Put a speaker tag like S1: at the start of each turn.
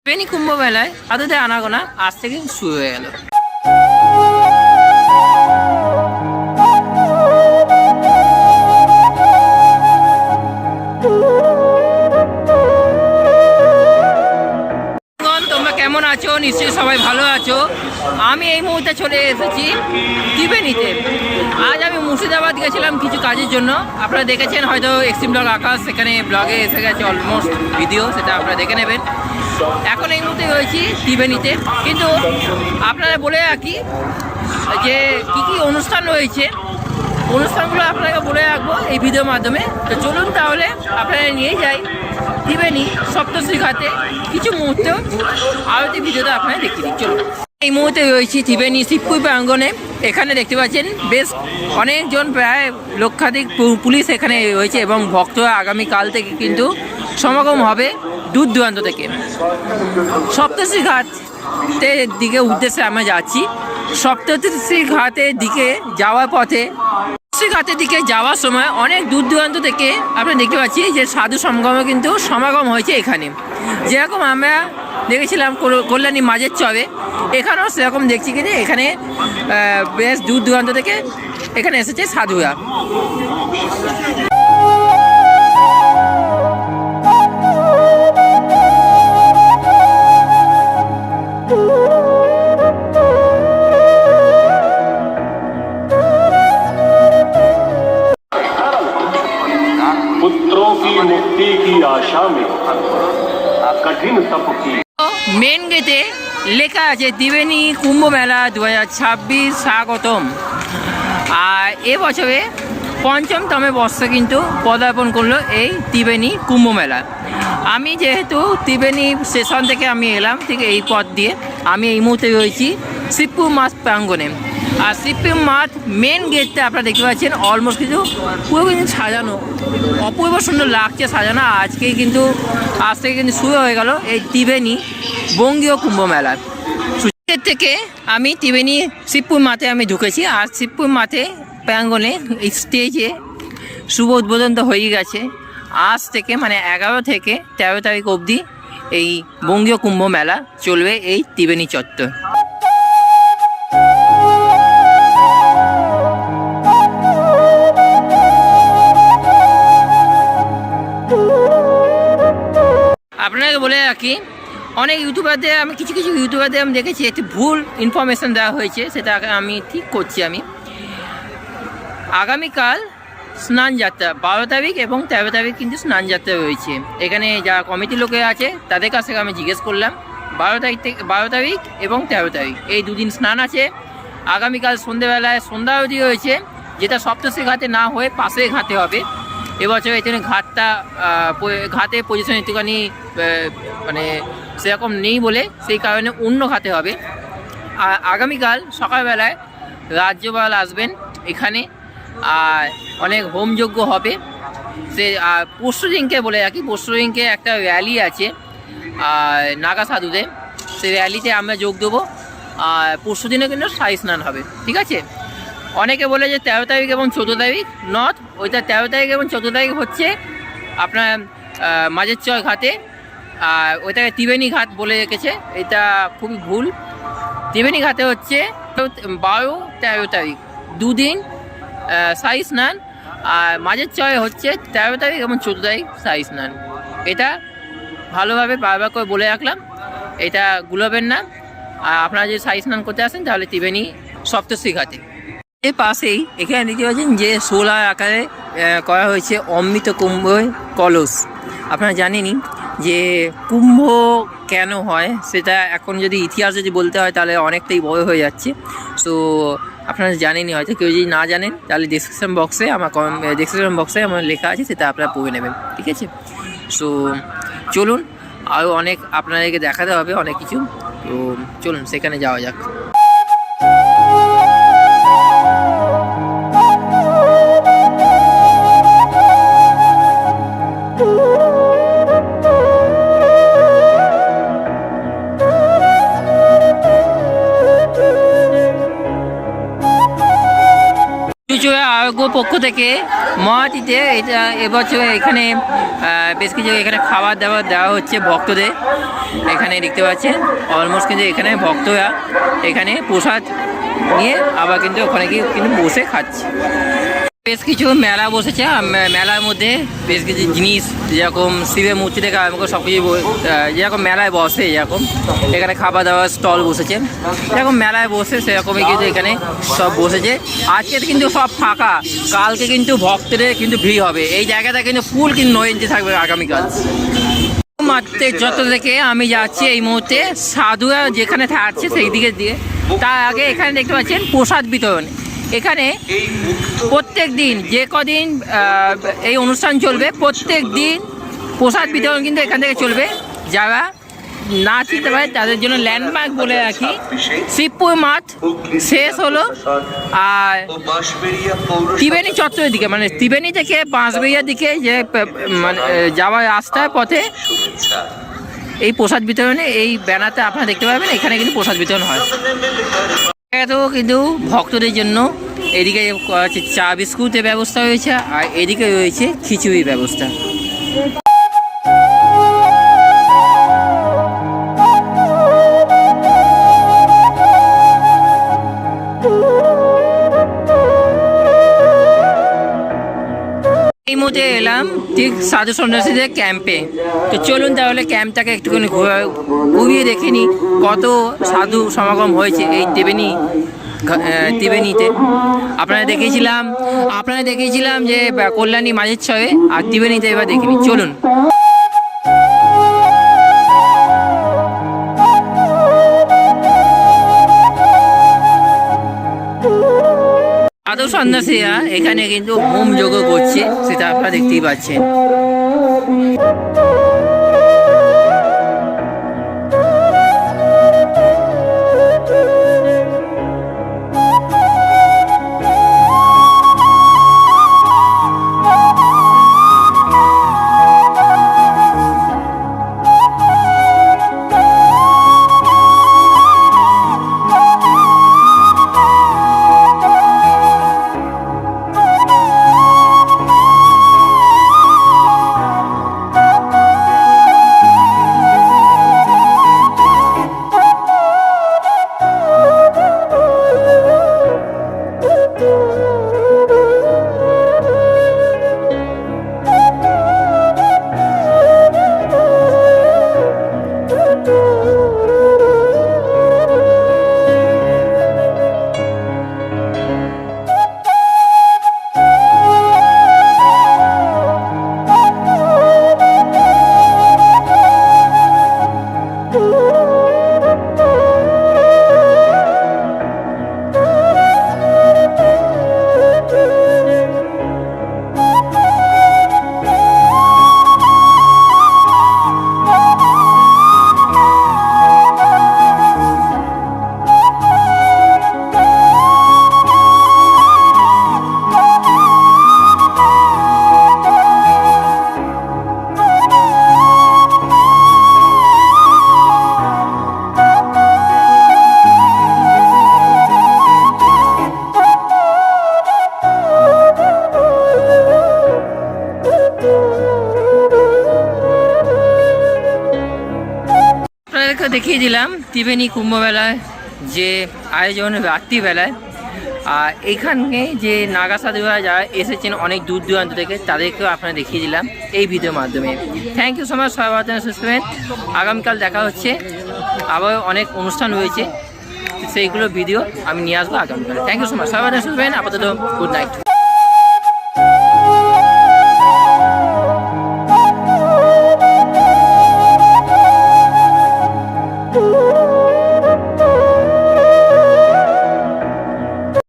S1: ত্রিবেণী কুম্ভ মেলায় আদতে আনাগোনা আজ থেকে শুরু হয়ে গেল। তোমরা কেমন আছো? নিশ্চয়ই সবাই ভালো আছো। আমি এই মুহূর্তে চলে এসেছি ত্রিবেণীতে। আজ আমি মুর্শিদাবাদ গেছিলাম কিছু কাজের জন্য। আপনারা দেখেছেন হয়তো এক্সট্রিম ব্লগ আকাশ, সেখানে ব্লগে এসে গেছে অলমোস্ট ভিডিও, সেটা আপনারা দেখে নেবেন। এখন এই মুহূর্তে রয়েছি ত্রিবেণীতে, কিন্তু আপনারা বলে রাখি যে কী কী অনুষ্ঠান রয়েছে, অনুষ্ঠানগুলো আপনাকে বলে রাখবো এই ভিডিওর মাধ্যমে। তো চলুন তাহলে আপনারা নিয়ে যাই ত্রিবেণী সপ্তশ্রী ঘাটে কিছু মুহূর্ত আরতি ভিডিওতে আপনারা দেখিয়ে দিই। চলুন, এই মুহূর্তে রয়েছি ত্রিবেণী শিবপুর প্রাঙ্গণে। এখানে দেখতে পাচ্ছেন বেশ অনেকজন, প্রায় লক্ষাধিক পুলিশ এখানে রয়েছে এবং ভক্তরা আগামীকাল থেকে কিন্তু সমাগম হবে দূর দূরান্ত থেকে। সপ্তশ্রী ঘাটের দিকে উদ্দেশ্যে আমরা যাচ্ছি। সপ্তশ্রী ঘাটের দিকে যাওয়ার পথে, ঘাটের দিকে যাওয়ার সময় অনেক দূর দূরান্ত থেকে আমরা দেখতে পাচ্ছি যে সাধু কিন্তু সমাগম হয়েছে এখানে। যেরকম আমরা দেখেছিলাম কল্যাণী মাঝের চরে, এখানেও সেরকম দেখছি কিন্তু এখানে বেশ দূর দূরান্ত থেকে এখানে এসেছে সাধুরা।
S2: मुक्ति की आशा में कठिन तप की।
S1: মেন গেটে লেখা আছে ত্রিবেণী কুম্ভ মেলা 2026 স্বাগতম। আর এবছরে পঞ্চমতম বর্ষে কিন্তু পদার্পণ করলো এই ত্রিবেণী কুম্ভ মেলা। আমি যেহেতু ত্রিবেণী স্টেশন থেকে আমি এলাম, ঠিক এই পথ দিয়ে আমি এই মুহূর্তে রয়েছি শিবপুর মাঠ প্রাঙ্গণে। আর শিবপুর মাঠ মেন গেটটা আপনারা দেখতে পাচ্ছেন অলমোস্ট কিন্তু পুরো কিন্তু সাজানো, অপূর্ব সুন্দর লাগছে সাজানো। আজ থেকে কিন্তু শুরু হয়ে গেল এই ত্রিবেণী বঙ্গীয় কুম্ভ মেলা। সূর্যের থেকে আমি ত্রিবেণী শিবপুর মাঠে আমি ঢুকেছি। আর শিবপুর মাঠে প্রাঙ্গণে স্টেজে শুভ উদ্বোধন তো হয়ে গেছে। আজ থেকে মানে 11 থেকে 13 তারিখ অবধি এই বঙ্গীয় কুম্ভ মেলা চলবে এই ত্রিবেণী চত্বর। আপনাকে বলে রাখি, অনেক ইউটিউবারদের আমি কিছু ইউটিউবারদের আমি দেখেছি একটি ভুল ইনফরমেশান দেওয়া হয়েছে, সেটা আমি ঠিক করছি। আমি আগামীকাল স্নান যাত্রা 12 তারিখ এবং 13 তারিখ কিন্তু স্নান যাত্রা রয়েছে। এখানে যারা কমিটির লোকে আছে তাদের কাছ থেকে আমি জিজ্ঞেস করলাম 12 তারিখ এবং 13 তারিখ এই দুদিন স্নান আছে। আগামীকাল সন্ধ্যেবেলায় সন্ধ্যা আরতি রয়েছে, যেটা সপ্তশ্রী ঘাটে না হয়ে পাশের ঘাটে হবে। এবছর এখানে ঘাটে পজিশন একটুখানি মানে সেরকম নেই বলে সেই কারণে অন্য ঘাটে হবে। আর আগামীকাল সকালবেলায় রাজ্যপাল আসবেন এখানে, আর অনেক হোমযজ্ঞ হবে। আর পরশু দিনকে বলে রাখি, পরশু দিনকে একটা র্যালি আছে নাগা সাধুদের, সেই র্যালিতে আমরা যোগ দেবো। আর পরশু দিনে কিন্তু সারি স্নান হবে, ঠিক আছে। অনেকে বলে যে 13 তারিখ এবং 14 তারিখ নট, ওইটা 13 তারিখ এবং 14 তারিখ হচ্ছে আপনার মাঝের চর ঘাটে, আর ওইটাকে ত্রিবেণী ঘাট বলে রেখেছে। এটা খুবই ভুল। ত্রিবেণী ঘাটে হচ্ছে 12-13 তারিখ দুদিন সারি স্নান, আর মাঝের চরে হচ্ছে 13 তারিখ এবং 14 তারিখ সারি স্নান। এটা ভালোভাবে বারবার করে বলে রাখলাম, এটা গুলোবেন না। আর আপনারা যদি সারি স্নান করতে আসেন তাহলে ত্রিবেণী সপ্তশ্রী ঘাটে। এর পাশেই এখানে দেখতে পাচ্ছেন যে 16 আকারে করা হয়েছে অমৃত কুম্ভ কলস। আপনারা জানেনই যে কুম্ভ কেন হয়, সেটা এখন যদি ইতিহাস যদি বলতে হয় তাহলে অনেকটাই বড় হয়ে যাচ্ছে। সো আপনারা জানেনই, হয়তো কেউ যদি না জানেন তাহলে ডেসক্রিপশন বক্সে আমার লেখা আছে, সেটা আপনারা পড়ে নেবেন, ঠিক আছে। সো চলুন, আরও অনেক আপনাদেরকে দেখাতে হবে অনেক কিছু। তো চলুন সেখানে যাওয়া যাক। পুজোর আয়োগ্য পক্ষ থেকে মহাতিথে এটা এবছর এখানে বেশ কিছু এখানে খাবার দাবার দেওয়া হচ্ছে ভক্তদের। এখানে দেখতে পাচ্ছেন অলমোস্ট কিন্তু এখানে ভক্তরা এখানে প্রসাদ নিয়ে আবার কিন্তু ওখানে গিয়ে কিন্তু বসে খাচ্ছে। বেশ কিছু মেলা বসেছে, মেলার মধ্যে বেশ কিছু জিনিস যেরকম শিবের মূর্তি থেকে আরম্ভ করে সব কিছু যেরকম মেলায় বসে, যেরকম এখানে খাবার দাবার স্টল বসেছে, যেরকম মেলায় বসে সেরকমই কিন্তু এখানে সব বসেছে। আজকে কিন্তু সব ফাঁকা, কালকে কিন্তু ভক্তদের কিন্তু ভিড় হবে। এই জায়গাটা কিন্তু ফুল কিন্তু নয়নতে থাকবে আগামীকাল। মাত্র যত থেকে আমি যাচ্ছি এই মুহূর্তে সাধুরা যেখানে থাকছে সেই দিকে দিয়ে, তার আগে এখানে দেখতে পাচ্ছেন প্রসাদ বিতরণ। এখানে প্রত্যেক দিন যে কদিন এই অনুষ্ঠান চলবে প্রত্যেক দিন প্রসাদ বিতরণ কিন্তু এখান থেকে চলবে। যারা না চিনতে পারে তাদের জন্য ল্যান্ডমার্ক বলে রাখি, শিবপুর মাঠ শেষ হলো আর ত্রিবেণী চত্বরের দিকে, মানে ত্রিবেণী থেকে বাঁশবেড়িয়ার দিকে যে মানে যাওয়ার রাস্তার পথে এই প্রসাদ বিতরণে এই ব্যানারটা আপনারা দেখতে পাবেন। এখানে কিন্তু প্রসাদ বিতরণ হয়। তো কিন্তু ভক্তদের জন্য এদিকে চা বিস্কুটের ব্যবস্থা রয়েছে আর এদিকে রয়েছে খিচুড়ির ব্যবস্থা। এই মুহূর্তে এলাম ঠিক সাধু সন্ন্যাসীদের ক্যাম্পে। তো চলুন তাহলে ক্যাম্পটাকে একটুখানি ঘুরিয়ে দেখে নিই কত সাধু সমাগম হয়েছে এই ত্রিবেণীতে। আপনারা দেখিয়েছিলাম যে কল্যাণী মাঝের ছয়ে, আর ত্রিবেণীতে এবার দেখে নিই, চলুন। সাধু সন্ন্যাসীরা এখানে কিন্তু হোম যজ্ঞ করছে, সেটা আপনারা দেখতেই পাচ্ছেন। দেখিয়ে দিলাম ত্রিবেণী কুম্ভমেলায় যে আয়োজন রাত্রিবেলায়। আর এখানে যে নাগা সাধুরা যারা এসেছেন অনেক দূর দূরান্ত থেকে, তাদেরকেও আপনারা দেখিয়ে দিলাম এই ভিডিওর মাধ্যমে। থ্যাংক ইউ সো মাচ, সবাই ভালো থাকবেন, সুস্থ থাকবেন। আগামীকাল দেখা হচ্ছে, আবার অনেক অনুষ্ঠান রয়েছে, সেইগুলো ভিডিও আমি নিয়ে আসবো আগামীকাল। থ্যাংক ইউ সো মাচ, সবাই ভালো থাকবেন, সুস্থ থাকবেন। আপাতত গুড নাইট।